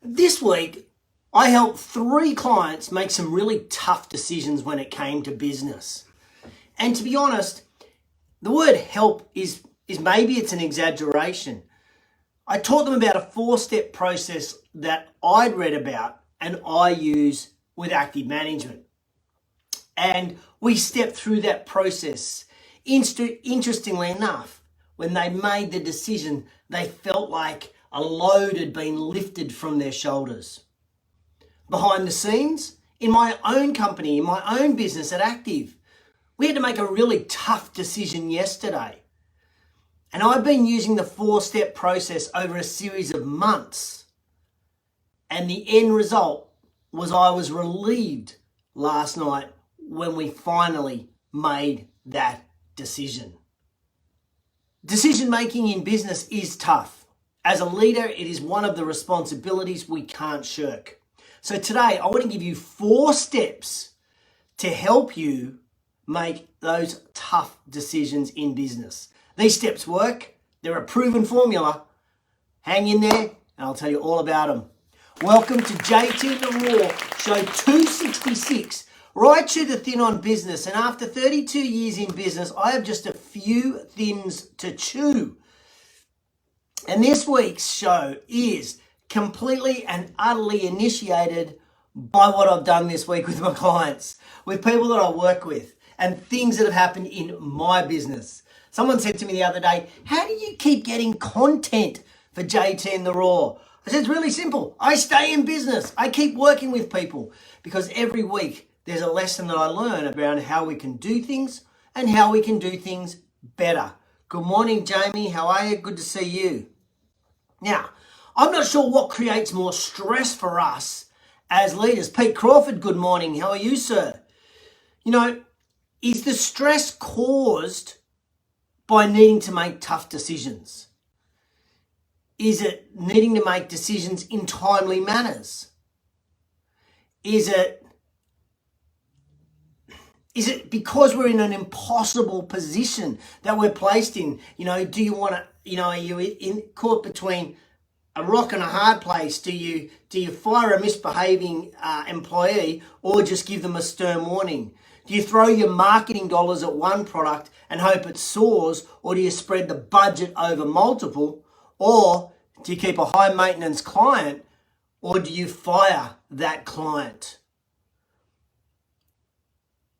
This week, I helped 3 clients make some really tough decisions when it came to business. And to be honest, the word help is maybe it's an exaggeration. I taught them about a 4-step process that I'd read about and I use with active management. And we stepped through that process. Interestingly enough, when they made the decision, they felt like a load had been lifted from their shoulders. Behind the scenes, in my own company, in my own business at Active, we had to make a really tough decision yesterday. And I've been using the 4-step process over a series of months. And the end result was I was relieved last night when we finally made that decision. Decision making in business is tough. As a leader, it is one of the responsibilities we can't shirk. So today, I want to give you 4 steps to help you make those tough decisions in business. These steps work. They're a proven formula. Hang in there and I'll tell you all about them. Welcome to JTintheRaw, show 266, right to the thin on business. And after 32 years in business, I have just a few thins to chew. And this week's show is completely and utterly initiated by what I've done this week with my clients, with people that I work with, and things that have happened in my business. Someone said to me the other day, how do you keep getting content for JTintheRaw? I said, it's really simple. I stay in business. I keep working with people because every week there's a lesson that I learn around how we can do things and how we can do things better. Good morning, Jamie. How are you? Good to see you. Now, I'm not sure what creates more stress for us as leaders. Pete Crawford, good morning. How are you, sir? You know, is the stress caused by needing to make tough decisions? Is it needing to make decisions in timely manners? Is it because we're in an impossible position that we're placed in? You know, do you want to, are you caught between a rock and a hard place? Do you fire a misbehaving employee or just give them a stern warning? Do you throw your marketing dollars at one product and hope it soars, or do you spread the budget over multiple? Or do you keep a high maintenance client, or do you fire that client?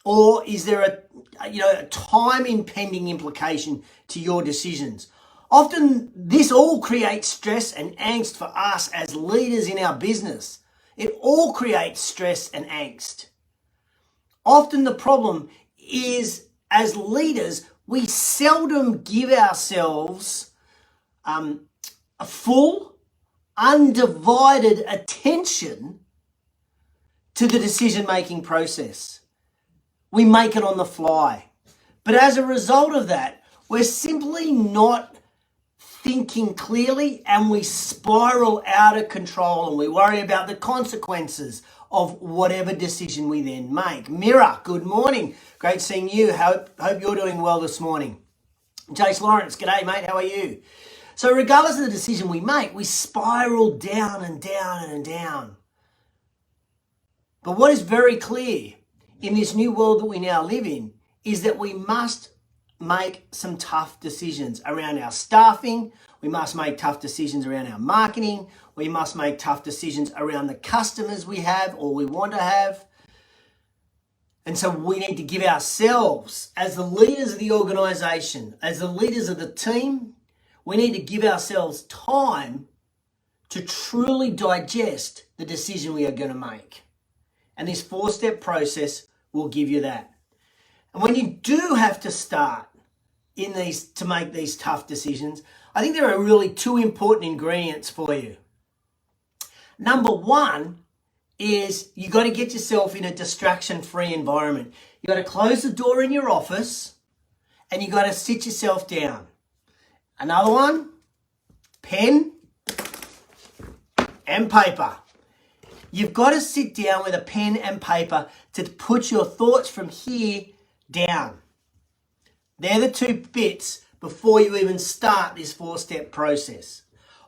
Or is there a time impending implication to your decisions? Often this all creates stress and angst for us as leaders in our business. It all creates stress and angst. Often the problem is, as leaders, we seldom give ourselves a full, undivided attention to the decision-making process. We make it on the fly. But as a result of that, we're simply not thinking clearly, and we spiral out of control, and we worry about the consequences of whatever decision we then make. Mira, good morning. Great seeing you. Hope you're doing well this morning. Jace Lawrence, g'day mate, how are you? So regardless of the decision we make, we spiral down and down and down. But what is very clear in this new world that we now live in is that we must make some tough decisions around our staffing. We must make tough decisions around our marketing. We must make tough decisions around the customers we have or we want to have. And so we need to give ourselves, as the leaders of the organization, as the leaders of the team, we need to give ourselves time to truly digest the decision we are going to make. And this 4-step process will give you that. And when you do have to start to make these tough decisions, I think there are really 2 important ingredients for you. Number 1 is you got to get yourself in a distraction-free environment. You got to close the door in your office and you got to sit yourself down. Another one, pen and paper. You've got to sit down with a pen and paper to put your thoughts from here down. They're the 2 bits before you even start this 4-step process.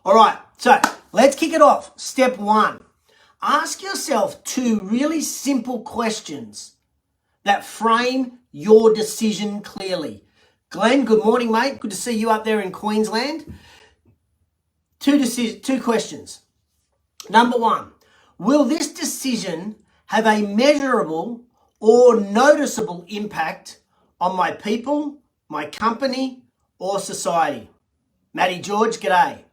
All right, so let's kick it off. Step 1. Ask yourself 2 really simple questions that frame your decision clearly. Glenn, good morning, mate. Good to see you up there in Queensland. 2 questions. Number 1, will this decision have a measurable or noticeable impact on my people, my company, or society? Matty George, g'day.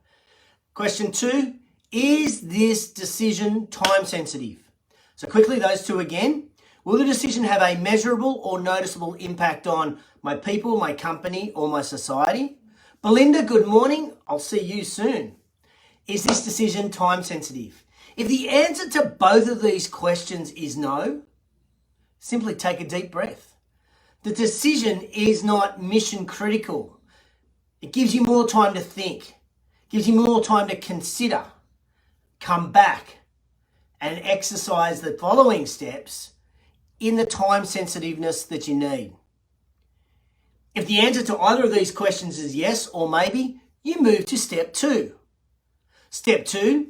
Question 2, is this decision time sensitive? So quickly, those 2 again. Will the decision have a measurable or noticeable impact on my people, my company, or my society? Belinda, good morning. I'll see you soon. Is this decision time sensitive? If the answer to both of these questions is no, simply take a deep breath. The decision is not mission critical. It gives you more time to think, gives you more time to consider, come back and exercise the following steps in the time sensitiveness that you need. If the answer to either of these questions is yes or maybe, you move to step 2. Step 2,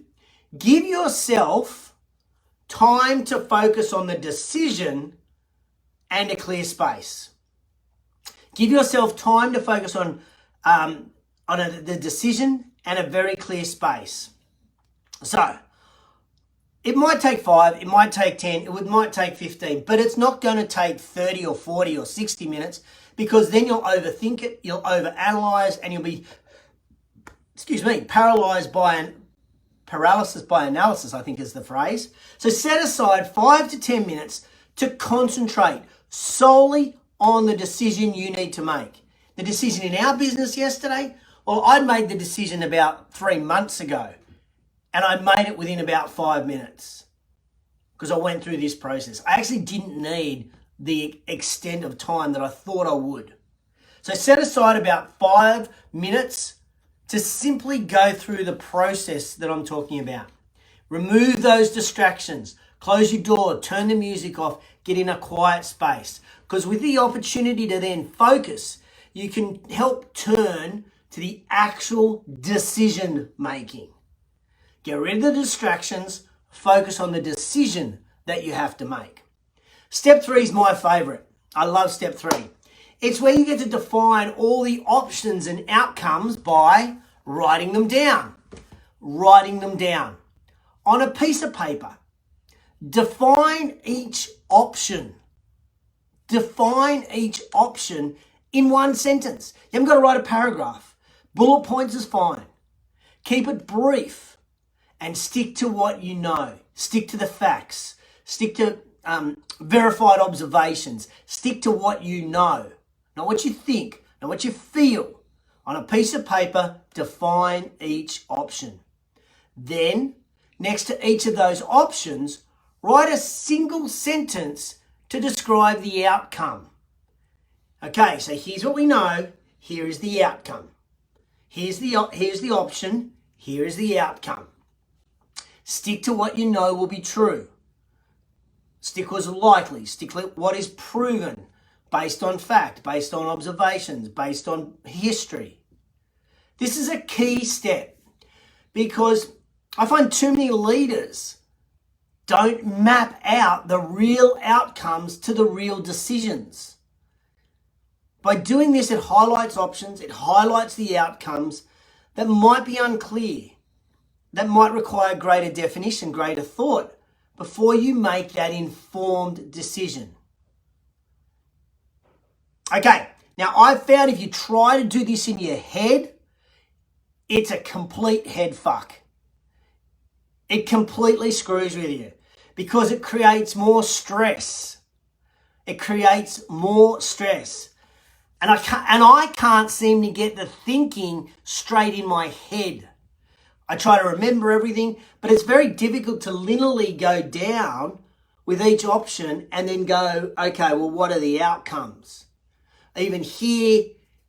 give yourself time to focus on the decision and a clear space. Give yourself time to focus on the decision and a very clear space. So, it might take 5, it might take 10, it might take 15, but it's not going to take 30 or 40 or 60 minutes, because then you'll overthink it, you'll overanalyze, and you'll be, paralysis by analysis, I think is the phrase. So set aside 5 to 10 minutes to concentrate solely on the decision you need to make. The decision in our business yesterday, well, I made the decision about 3 months ago, and I made it within about 5 minutes because I went through this process. I actually didn't need the extent of time that I thought I would. So set aside about 5 minutes to simply go through the process that I'm talking about. Remove those distractions. Close your door, turn the music off, get in a quiet space. Because with the opportunity to then focus, you can help turn to the actual decision making. Get rid of the distractions, focus on the decision that you have to make. Step 3 is my favorite. I love step 3. It's where you get to define all the options and outcomes by writing them down. Writing them down on a piece of paper. Define each option. Define each option in one sentence. You haven't got to write a paragraph. Bullet points is fine. Keep it brief and stick to what you know. Stick to the facts. Stick to verified observations. Stick to what you know. Not what you think, not what you feel. On a piece of paper, define each option. Then, next to each of those options, write a single sentence to describe the outcome. Okay, so here's what we know. Here is the outcome. Here's the option. Here is the outcome. Stick to what you know will be true. Stick what's likely. Stick what is proven based on fact, based on observations, based on history. This is a key step because I find too many leaders don't map out the real outcomes to the real decisions. By doing this, it highlights options, it highlights the outcomes that might be unclear, that might require greater definition, greater thought before you make that informed decision. Okay, now I've found if you try to do this in your head, it's a complete head fuck. It completely screws with you because it creates more stress. It creates more stress. And I can't seem to get the thinking straight in my head. I try to remember everything, but it's very difficult to linearly go down with each option and then go, okay, well, what are the outcomes? Even here,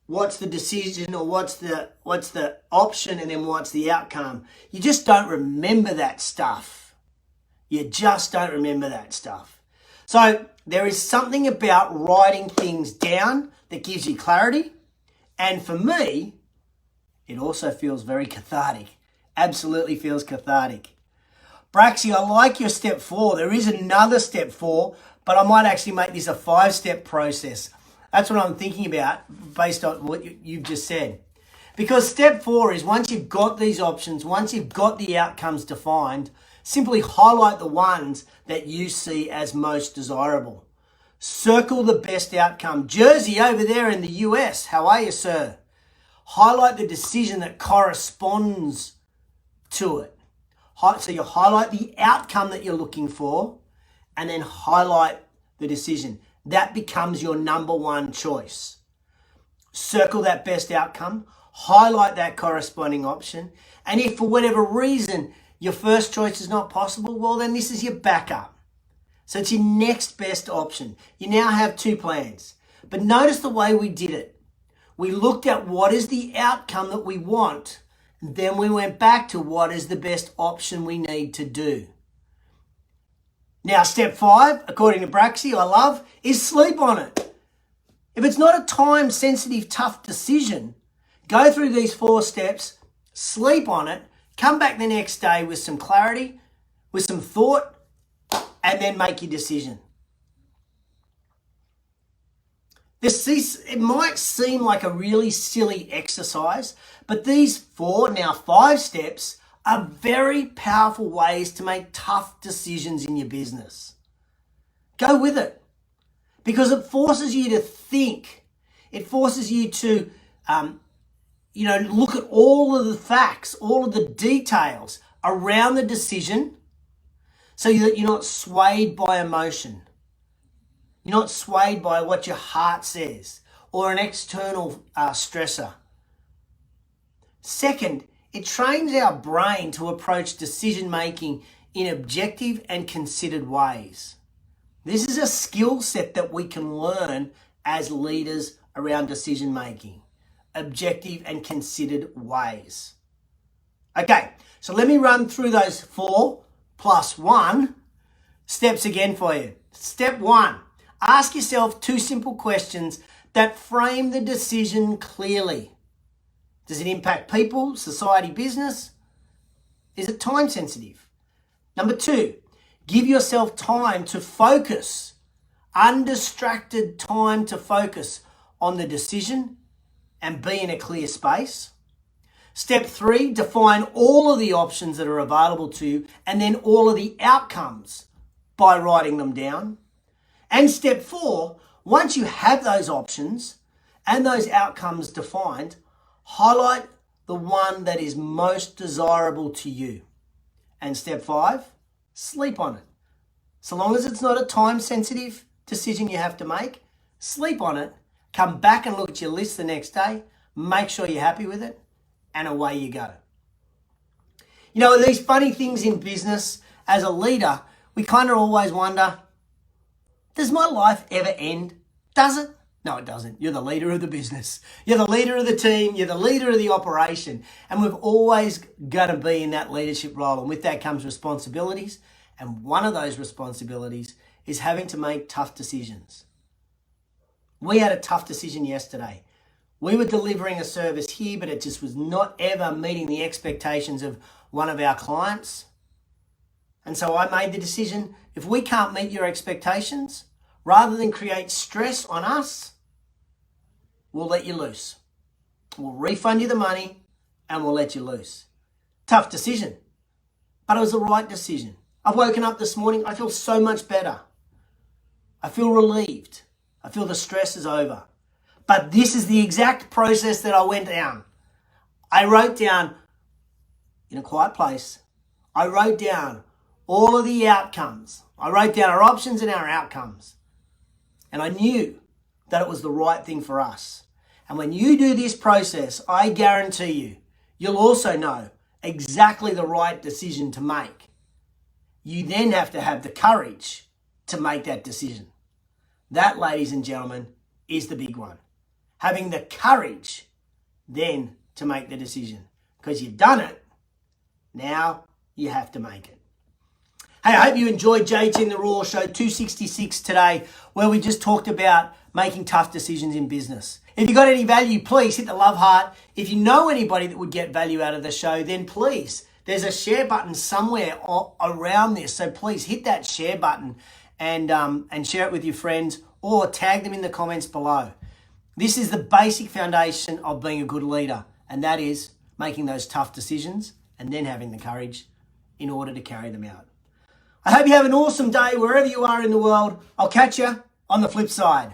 what's the decision or what's the option and then what's the outcome? You just don't remember that stuff. You just don't remember that stuff. So there is something about writing things down that gives you clarity. And for me, it also feels very cathartic. absolutely feels cathartic. Braxy, I like your step 4. There is another step 4, but I might actually make this a 5-step process. That's what I'm thinking about based on what you've just said. Because step 4 is once you've got these options, once you've got the outcomes defined, simply highlight the ones that you see as most desirable. Circle the best outcome. Jersey over there in the US, how are you, sir? Highlight the decision that corresponds to it. So you highlight the outcome that you're looking for and then highlight the decision. That becomes your number one choice. Circle that best outcome, highlight that corresponding option, and if for whatever reason your first choice is not possible, well then this is your backup. So it's your next best option. You now have 2 plans. But notice the way we did it. We looked at what is the outcome that we want, and then we went back to what is the best option we need to do. Now, step 5, according to Braxy, I love, is sleep on it. If it's not a time-sensitive, tough decision, go through these 4 steps, sleep on it, come back the next day with some clarity, with some thought, and then make your decision. It might seem like a really silly exercise, but these 4, now 5 steps are very powerful ways to make tough decisions in your business. Go with it because it forces you to think. It forces you to, look at all of the facts, all of the details around the decision so that you're not swayed by emotion. You're not swayed by what your heart says or an external stressor. Second, it trains our brain to approach decision-making in objective and considered ways. This is a skill set that we can learn as leaders around decision-making. Objective and considered ways. Okay, so let me run through those 4 plus 1 steps again for you. Step 1, ask yourself 2 simple questions that frame the decision clearly. Does it impact people, society, business? Is it time sensitive? Number 2, give yourself time to focus, undistracted time to focus on the decision and be in a clear space. Step 3, define all of the options that are available to you and then all of the outcomes by writing them down. And step 4, once you have those options and those outcomes defined, highlight the one that is most desirable to you. And step 5, sleep on it. So long as it's not a time-sensitive decision you have to make, sleep on it, come back and look at your list the next day, make sure you're happy with it, and away you go. You know, these funny things in business, as a leader, we kind of always wonder, does my life ever end? Does it? No, it doesn't. You're the leader of the business. You're the leader of the team. You're the leader of the operation. And we've always got to be in that leadership role. And with that comes responsibilities. And one of those responsibilities is having to make tough decisions. We had a tough decision yesterday. We were delivering a service here, but it just was not ever meeting the expectations of one of our clients. And so I made the decision, if we can't meet your expectations, rather than create stress on us, we'll let you loose. We'll refund you the money and we'll let you loose. Tough decision, but it was the right decision. I've woken up this morning, I feel so much better. I feel relieved. I feel the stress is over. But this is the exact process that I went down. I wrote down, in a quiet place, I wrote down all of the outcomes. I wrote down our options and our outcomes. And I knew that it was the right thing for us. And when you do this process, I guarantee you, you'll also know exactly the right decision to make. You then have to have the courage to make that decision. That, ladies and gentlemen, is the big one. Having the courage then to make the decision. Because you've done it, now you have to make it. Hey, I hope you enjoyed JTintheRaw show 266 today, where we just talked about making tough decisions in business. If you got any value, please hit the love heart. If you know anybody that would get value out of the show, then please There's a share button somewhere around this, so please hit that share button and share it with your friends or tag them in the comments below. This is the basic foundation of being a good leader, and that is making those tough decisions and then having the courage in order to carry them out. I hope you have an awesome day wherever you are in the world. I'll catch you on the flip side.